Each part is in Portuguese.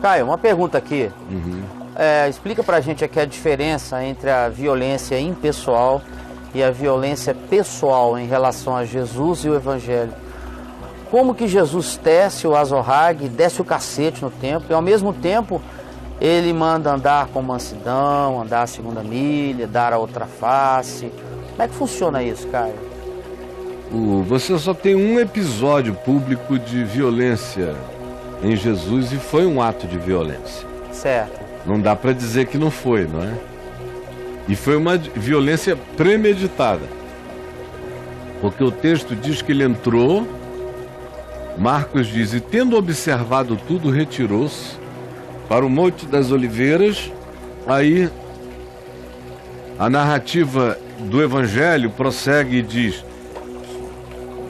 Caio, uma pergunta aqui. Explica pra gente aqui a diferença entre a violência impessoal e a violência pessoal em relação a Jesus e o Evangelho. Como que Jesus tece o azorrague, desce o cacete no templo e ao mesmo tempo ele manda andar com mansidão, andar a segunda milha, dar a outra face. Como é que funciona isso, Caio? Você só tem um episódio público de violência em Jesus e foi um ato de violência. Certo. Não dá para dizer que não foi, não é? E foi uma violência premeditada. Porque o texto diz que ele entrou, Marcos diz, e tendo observado tudo, retirou-se para o Monte das Oliveiras. Aí a narrativa do Evangelho prossegue e diz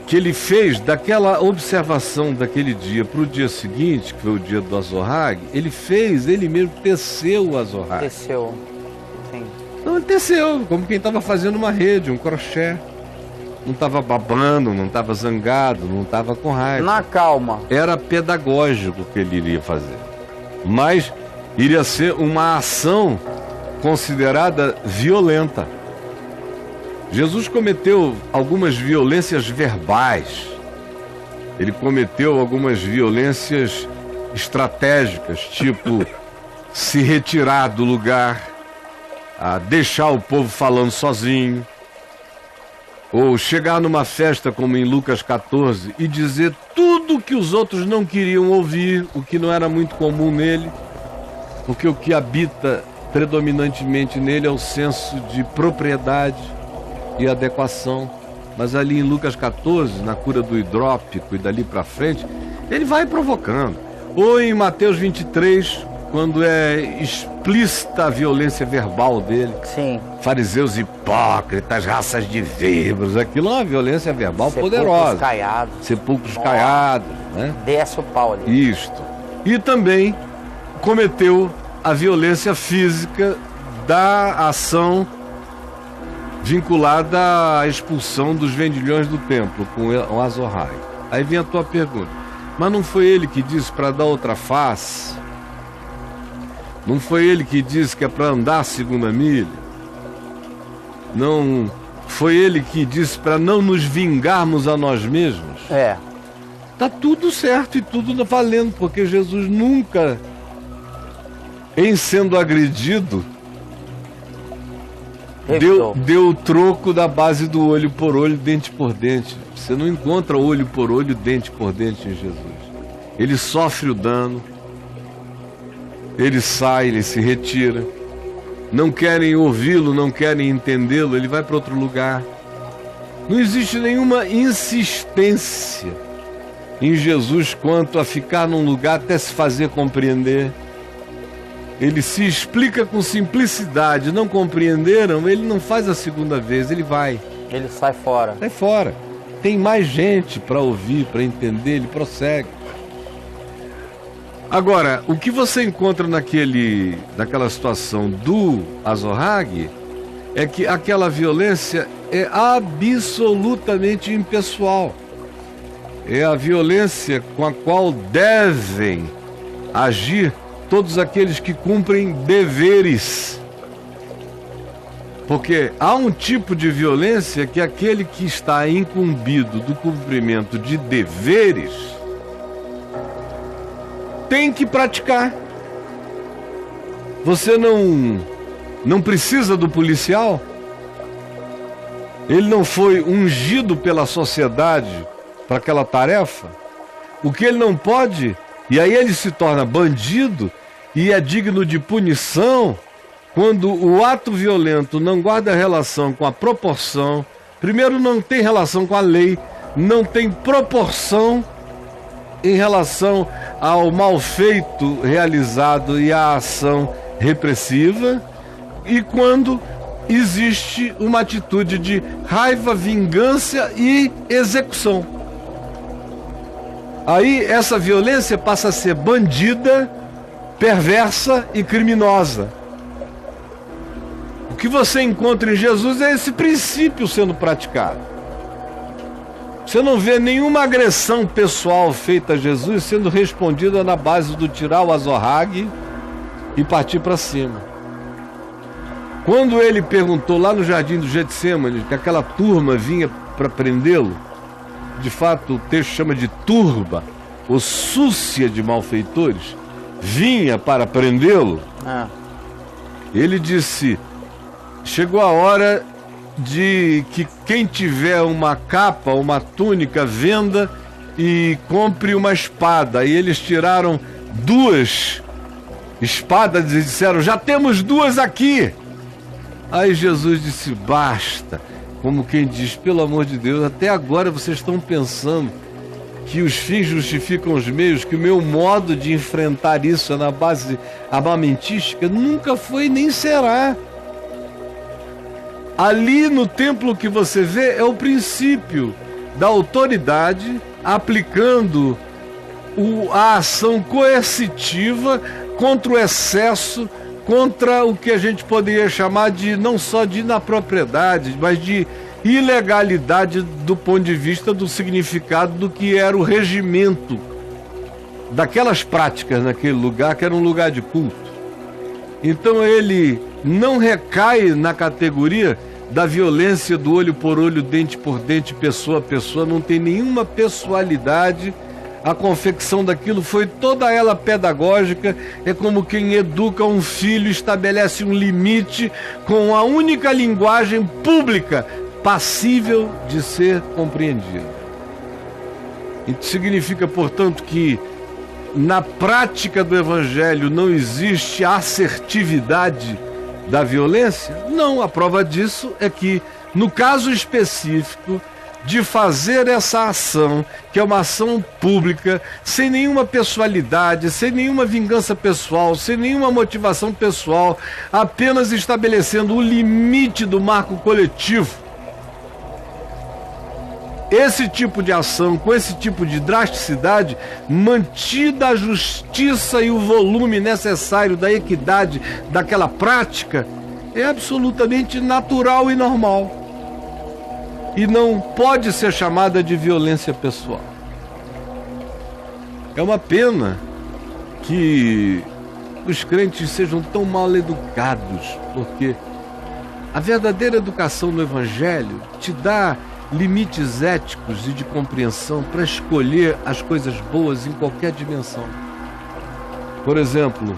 que ele fez daquela observação daquele dia para o dia seguinte, que foi o dia do azorrague, ele mesmo teceu o azorrague. Teceu, sim. Então ele teceu, como quem estava fazendo uma rede, um crochê. Não estava babando, não estava zangado, não estava com raiva. Na calma. Era pedagógico o que ele iria fazer. Mas iria ser uma ação considerada violenta. Jesus cometeu algumas violências verbais. Ele cometeu algumas violências estratégicas, tipo se retirar do lugar, deixar o povo falando sozinho, ou chegar numa festa como em Lucas 14 e dizer tudo que os outros não queriam ouvir, o que não era muito comum nele, porque o que habita predominantemente nele é o senso de propriedade e adequação. Mas ali em Lucas 14, na cura do hidrópico e dali para frente, ele vai provocando. Ou em Mateus 23, quando é explícita a violência verbal dele. Sim. Fariseus hipócritas, raças de víboras, aquilo é uma violência verbal poderosa. Caiados. Sepulcros caiados, né? Desce o pau ali. Isto. E também cometeu a violência física da ação vinculada à expulsão dos vendilhões do templo com o azorrague. Aí vem a tua pergunta. Mas não foi ele que disse para dar outra face? Não foi ele que disse que é para andar a segunda milha? Não foi ele que disse para não nos vingarmos a nós mesmos? Tá tudo certo e tudo valendo, porque Jesus nunca, em sendo agredido, deu o troco da base do olho por olho, dente por dente. Você não encontra olho por olho, dente por dente em Jesus. Ele sofre o dano, ele sai, ele se retira. Não querem ouvi-lo, não querem entendê-lo, ele vai para outro lugar. Não existe nenhuma insistência em Jesus quanto a ficar num lugar até se fazer compreender. Ele se explica com simplicidade. Não compreenderam? Ele não faz a segunda vez, ele vai. Ele sai fora. Sai fora. Tem mais gente para ouvir, para entender, ele prossegue. Agora, o que você encontra naquela situação do azorrague é que aquela violência é absolutamente impessoal. É a violência com a qual devem agir todos aqueles que cumprem deveres. Porque há um tipo de violência que aquele que está incumbido do cumprimento de deveres tem que praticar. Você não precisa do policial? Ele não foi ungido pela sociedade para aquela tarefa? O que ele não pode, e aí ele se torna bandido e é digno de punição quando o ato violento não guarda relação com a proporção. Primeiro, não tem relação com a lei, não tem proporção em relação ao mal feito realizado e à ação repressiva, e quando existe uma atitude de raiva, vingança e execução. Aí essa violência passa a ser bandida, perversa e criminosa. O que você encontra em Jesus é esse princípio sendo praticado. Você não vê nenhuma agressão pessoal feita a Jesus sendo respondida na base do tirar o azorrague e partir para cima. Quando ele perguntou lá no jardim do Getsêmani que aquela turma vinha para prendê-lo, de fato o texto chama de turba, ou súcia de malfeitores, vinha para prendê-lo, ele disse: chegou a hora de que quem tiver uma capa, uma túnica, venda e compre uma espada. E eles tiraram 2 espadas e disseram: já temos 2 aqui. Aí Jesus disse: basta. Como quem diz: pelo amor de Deus, até agora vocês estão pensando que os fins justificam os meios, que o meu modo de enfrentar isso é na base armamentística? Nunca foi nem será. Ali no templo que você vê é o princípio da autoridade aplicando a ação coercitiva contra o excesso, contra o que a gente poderia chamar de não só de inapropriedade, mas de ilegalidade do ponto de vista do significado do que era o regimento daquelas práticas naquele lugar, que era um lugar de culto. Então ele não recai na categoria da violência do olho por olho, dente por dente, pessoa a pessoa, não tem nenhuma pessoalidade. A confecção daquilo foi toda ela pedagógica. É como quem educa um filho, estabelece um limite com a única linguagem pública passível de ser compreendida. Isso significa, portanto, que na prática do Evangelho não existe assertividade da violência? Não, a prova disso é que, no caso específico de fazer essa ação, que é uma ação pública, sem nenhuma pessoalidade, sem nenhuma vingança pessoal, sem nenhuma motivação pessoal, apenas estabelecendo o limite do marco coletivo, esse tipo de ação, com esse tipo de drasticidade, mantida a justiça e o volume necessário da equidade daquela prática, é absolutamente natural e normal. E não pode ser chamada de violência pessoal. É uma pena que os crentes sejam tão mal educados, porque a verdadeira educação no Evangelho te dá limites éticos e de compreensão para escolher as coisas boas em qualquer dimensão. Por exemplo,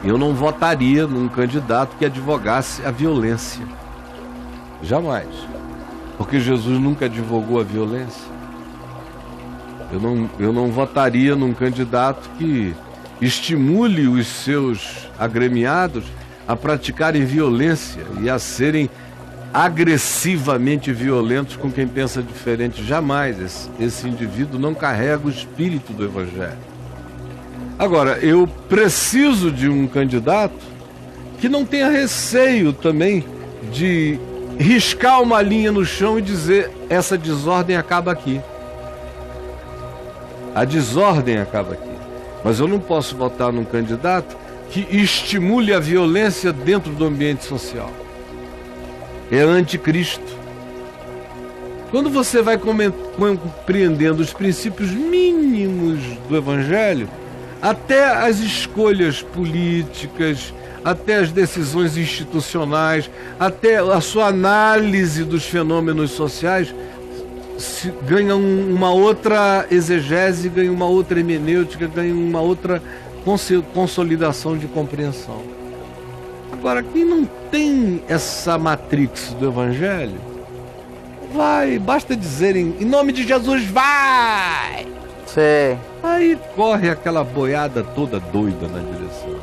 eu não votaria num candidato que advogasse a violência. Jamais. Porque Jesus nunca advogou a violência. Eu não votaria num candidato que estimule os seus agremiados a praticarem violência e a serem agressivamente violentos com quem pensa diferente. Jamais. Esse indivíduo não carrega o espírito do Evangelho. Agora, eu preciso de um candidato que não tenha receio também de riscar uma linha no chão e dizer: essa desordem acaba aqui. A desordem acaba aqui. Mas eu não posso votar num candidato que estimule a violência dentro do ambiente social. É anticristo. Quando você vai compreendendo os princípios mínimos do Evangelho, até as escolhas políticas, até as decisões institucionais, até a sua análise dos fenômenos sociais, ganha uma outra exegese, ganha uma outra hermenêutica, ganha uma outra consolidação de compreensão. Agora, quem não tem essa matrix do Evangelho, basta dizerem: em nome de Jesus, vai! Sei. Aí corre aquela boiada toda doida na direção.